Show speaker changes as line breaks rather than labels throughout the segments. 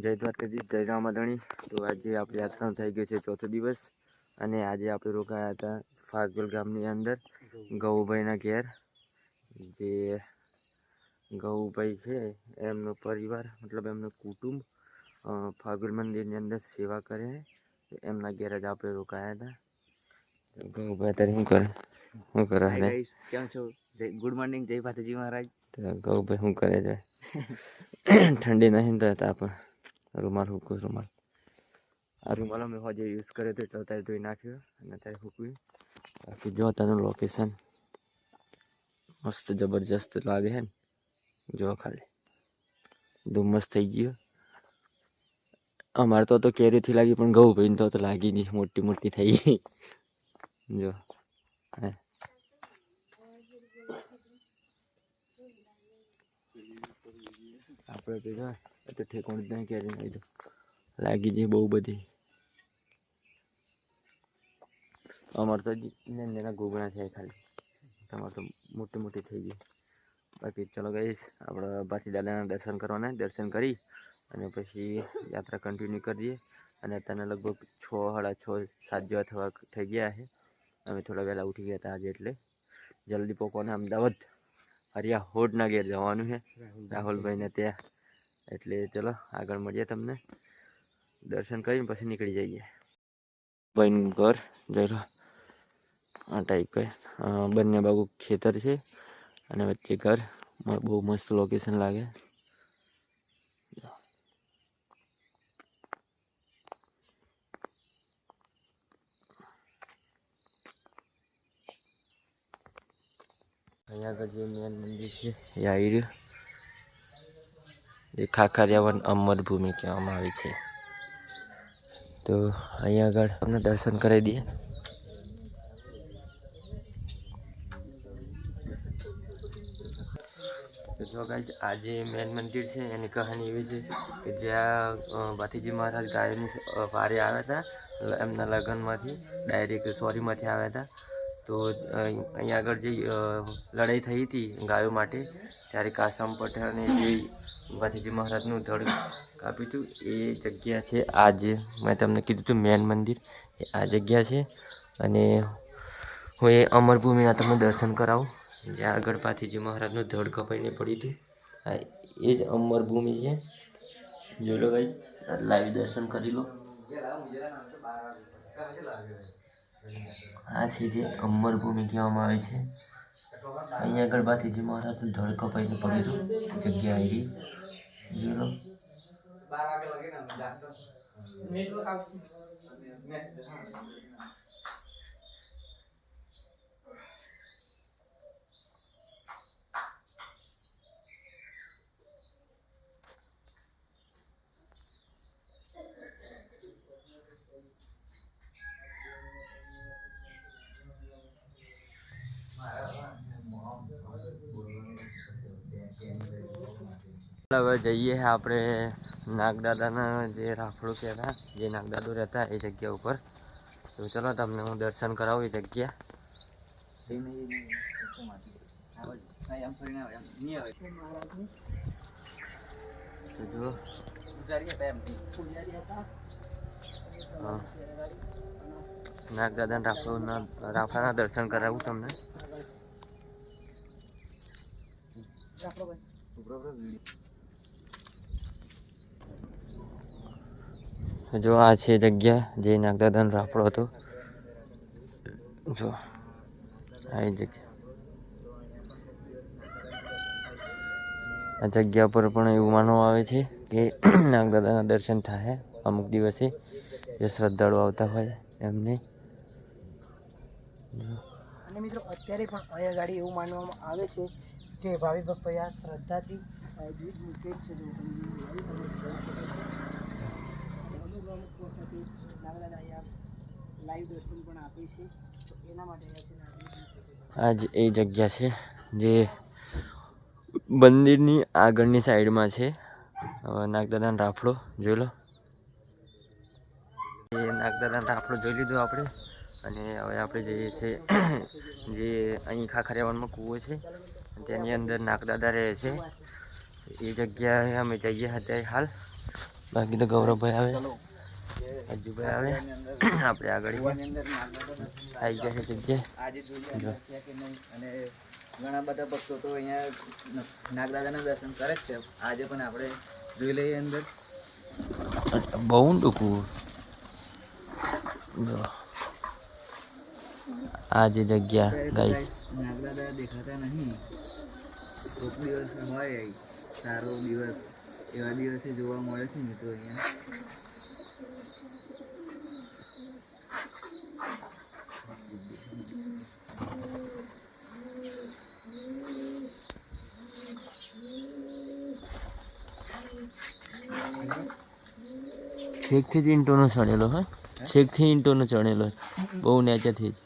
જય દ્વારકાધીશ, જય રામાધણી. તો આજે આપણે યાત્રાનો થઈ ગયો છે ચોથો દિવસ અને આજે આપણે રોકાયા હતા ફાગલ ગામની અંદર ગૌભાઈના ઘેર. જે ગૌભાઈ છે એમનો પરિવાર મતલબ એમનું કુટુંબ ફાગલ મંદિરની અંદર સેવા કરે છે. એમના ઘેર જ આપણે રોકાયા હતા. ગૌભાઈ અત્યારે શું કરે
કેમ છો? ગુડ મોર્નિંગ, જય માતાજી મહારાજ.
ગૌભાઈ શું કરે છે? ઠંડી નહીં તો તાપ રૂમાલ હૂકું રૂમાલ આ રૂમાલ અમે હજે યુઝ કર્યો હતો એટલે અત્યારે ધોઈ નાખ્યો અને અત્યારે હૂકવી. બાકી જો અત્યારનું લોકેશન મસ્ત જબરજસ્ત લાગે છે ને. જો ખાલી ધુમ્મસ થઈ ગયો. અમારે તો કેરીથી લાગી પણ ગૌભાઈને તો લાગી નહીં, મોટી મોટી થઈ ગઈ. જો આપણે તો જો ઠેકોણ જ નહીં કેરી નહીં તો લાગી જઈ બહુ બધી. અમારે તો નાના ગોગણા છે ખાલી, તમારે તો મોટી મોટી થઈ ગઈ. બાકી ચલો ગઈશ આપણે બાકી દાદાના દર્શન કરવાના, દર્શન કરી અને પછી યાત્રા કન્ટિન્યુ કરીએ. અને અત્યારે લગભગ 6, 6:30, 7 જેવા થવા થઈ ગયા છે. અમે થોડા વહેલા ઉઠી ગયા હતા આજે એટલે જલ્દી પહોંચવાના અમદાવાદ હરિયા હોડના ઘેર જવાનું છે રાહુલભાઈને ત્યાં. એટલે ચલો આગળ મળીએ, તમને દર્શન કરીને પછી નીકળી જઈએ. ભાઈનું ઘર જોઈ લો આ ટાઈપ કંઈ બંને બાજુ ખેતર છે અને વચ્ચે ઘર. બહુ મસ્ત લોકેશન લાગે. અહીંયા આગળ જે મેન મંદિર છે એ આવી રહ્યું. એ ખાખરિયાવન અમર ભૂમિ કહેવામાં આવે છે. તો અહીંયા આગળ તમને દર્શન કરાવી દઈએ. તો જો ગાઈસ આજે મેન મંદિર છે એની કહાની એવી છે કે જ્યાં ભાથીજી મહારાજ ગાયોની વારે આવ્યા હતા. એમના લગ્નમાંથી ડાયરેક્ટ સોરીમાંથી આવ્યા હતા. તો અહીંયા આગળ જે લડાઈ થઈ હતી ગાયો માટે, ત્યારે કાસમ પઠાણે જે ભાથીજી મહારાજનું ધડ કાપ્યું હતું એ જગ્યા છે. આજે મેં તમને કીધું હતું મેન મંદિર એ આ જગ્યા છે. અને હું એ અમરભૂમિના તમને દર્શન કરાવું જ્યાં આગળ ભાથીજી મહારાજનું ધડ કપાઈને પડ્યું હતું. એ જ અમરભૂમિ છે. જોઈ લો ભાઈ, લાઈવ દર્શન કરી લો. આ છે જે અમરભૂમિ કહેવામાં આવે છે. અહીંયા આગળ ભાથીજી મહારાજનું ધડ કપાઈને પડ્યું હતું જગ્યા આવી. જોઈ લો. હવે જઈએ આપણે નાગદાદાના જે રાફડો કહેતા, જે નાગદાદો રહેતા એ જગ્યા ઉપર. તો ચલો તમને હું દર્શન કરાવું એ જગ્યા. જો નાગદાદાના રાફડાના દર્શન કરાવું તમને. જો આ છે જગ્યા જે નાગદાદાનો રાફડો હતો. જો આ જગ્યા, આ જગ્યા પર પણ એવું માનવામાં આવે છે કે નાગદાદાના દર્શન થાય અમુક દિવસે, જે શ્રદ્ધાળુ આવતા હોય એમને.
અને મિત્રો અત્યારે પણ અહીંયા ગાડી એવું માનવામાં આવે છે કે ભાવિ ભક્તો આ શ્રદ્ધાથી દૂધ મૂકે છે. અમુક વખતે નાગદાદા અહીંયા લાઈવ દર્શન પણ આપે છે. તો એના માટે
આ જ એ જગ્યા છે જે મંદિરની આગળની સાઈડમાં છે. નાગદાદાનો રાફડો જોઈ લો. એ નાગદાદાનો રાફડો જોઈ લીધો આપણે. અને હવે આપણે જઈએ છીએ જે અહીં ખાખરિયાવનમાં કૂવો છે તેની અંદર નાગદાદા રહે છે. એ જગ્યાએ અમે જઈએ અત્યારે હાલ. બાકી તો ગૌરવભાઈ આવે, અજુભાઈ આવે, આપણે આગળ આવી ગયા છે જગ્યાએ. જો
અને ઘણા બધા ભક્તો તો અહીંયા નાગદાદાના દર્શન કરે જ છે. આજે પણ આપણે જોઈ લઈએ અંદર.
બહુ ટૂંકું. જો આ જે જગ્યા ગાઈસ,
નાગદાદા દેખાતા નહીં. કોઈક દિવસ હોય સારો દિવસ, એવા દિવસે જોવા મળે છે મિત્રો અહીંયા.
છેકથી જ ઈંટોનો ચણેલો હોય, છેકથી ઈંટોનો ચણેલો બહુ નેચેથી જ.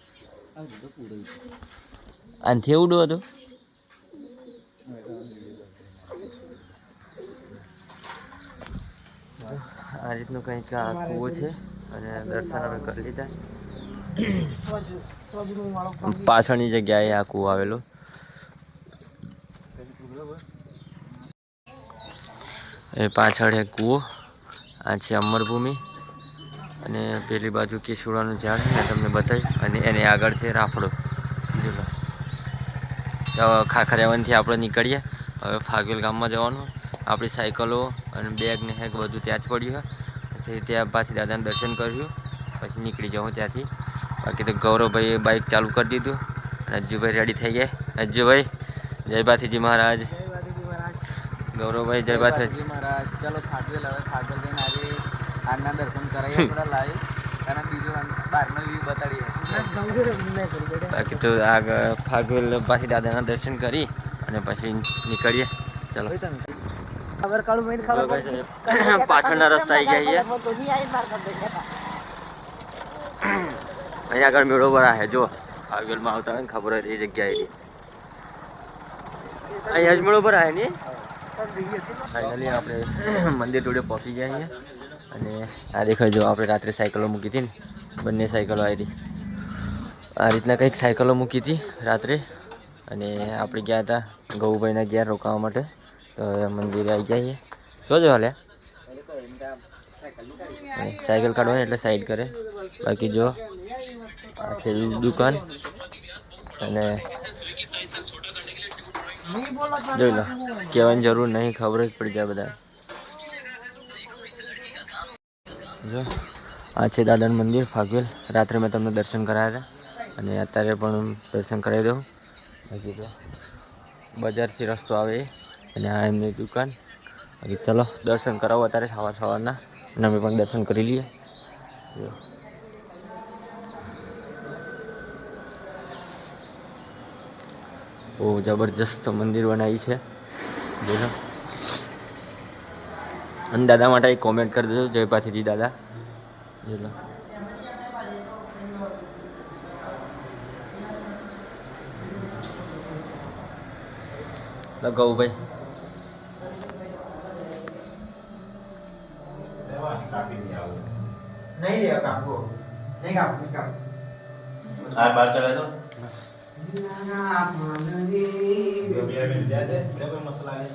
આનથી એવડો હતો. આ રીતનું કંઈક આ કૂવો છે અને દર્શન અમે કરી લીધા.
સ્વજનું વાળો
પાછળની જગ્યાએ આ કૂવો આવેલો. એ પાછળ એક કૂવો, આ છે અમરભૂમિ અને પેલી બાજુ કેસુડાનું ઝાડ મેં તમને બતાવ્યું અને એની આગળ છે રાફડો. જો ખાખરિયાવનથી આપણે નીકળીએ હવે ફાગવેલ ગામમાં જવાનું. આપણી સાયકલો અને બેગ ને હેગ બધું ત્યાં જ પડ્યું છે. પછી ત્યાં પાછી દાદાને દર્શન કર્યું, પછી નીકળી જાઉં ત્યાંથી. બાકી તો ગૌરવભાઈએ બાઇક ચાલુ કરી દીધું અને અજ્જુભાઈ રેડી થઈ ગયા. અજ્જુભાઈ જય બાથીજી મહારાજ. ગૌરવભાઈ જય બાથીજી
મહારાજ. ચલો ફાગવેલ, હવે ફાગવેલ જઈને આજે આજના દર્શન કરાવીએ થોડા લાવી, કારણ બીજું બહારનો વ્યૂ બતાડીએ.
બાકી તો આગળ ફાગવેલ પાછી દાદાના દર્શન કરી અને પછી નીકળીએ. ચલો
ખબર કાઢું મેં ખબર
પાછળના રસ્તા આવી ગયા છીએ. અહીંયા આગળ મેળો ભરા છે. જો ફાગવેલમાં આવતા હોય ને ખબર હોય એ જગ્યાએ અહીંયા જ મેળો ભરાય ને. ફાઇનલી આપણે મંદિર જોડે પહોંચી ગયા છીએ અને આ દેખાય જો આપણે રાત્રે સાયકલો મૂકી હતી ને, બંને સાયકલો આવી હતી. આ રીતના કંઈક સાયકલો મૂકી હતી રાત્રે અને આપણે ગયા હતા ગૌભાઈના ઘેર રોકાવા માટે. તો હવે મંદિરે આવી ગયા છીએ. જોજો હાલે સાયકલ કાઢવાની એટલે સાઈડ કરે. બાકી જો આ છે દુકાન અને જોઈ લો, કહેવાની જરૂર નહીં, ખબર જ પડી જાય બધા. જો આ છે દાદાનું મંદિર ફાગવેલ. રાત્રે મેં તમને દર્શન કરાવ્યા હતા અને અત્યારે પણ દર્શન કરાવી દઉં. બાકી તો બજારથી રસ્તો આવે અને આ એમની દુકાન. બાકી ચલો દર્શન કરાવો અત્યારે સવારના અને અમે પણ દર્શન કરી લઈએ. જો બહુ જબરજસ્ત મંદિર બનાવી છે. જોજો અને દાદા માટે એક કોમેન્ટ કરી દેજો, જય પાથીજી દાદા. જોજો લગાવું ભાઈ.
નહીં રે કાપો, નહીં કાપ, નહીં કાપ.
આ બાર ચડે તો
મસાલા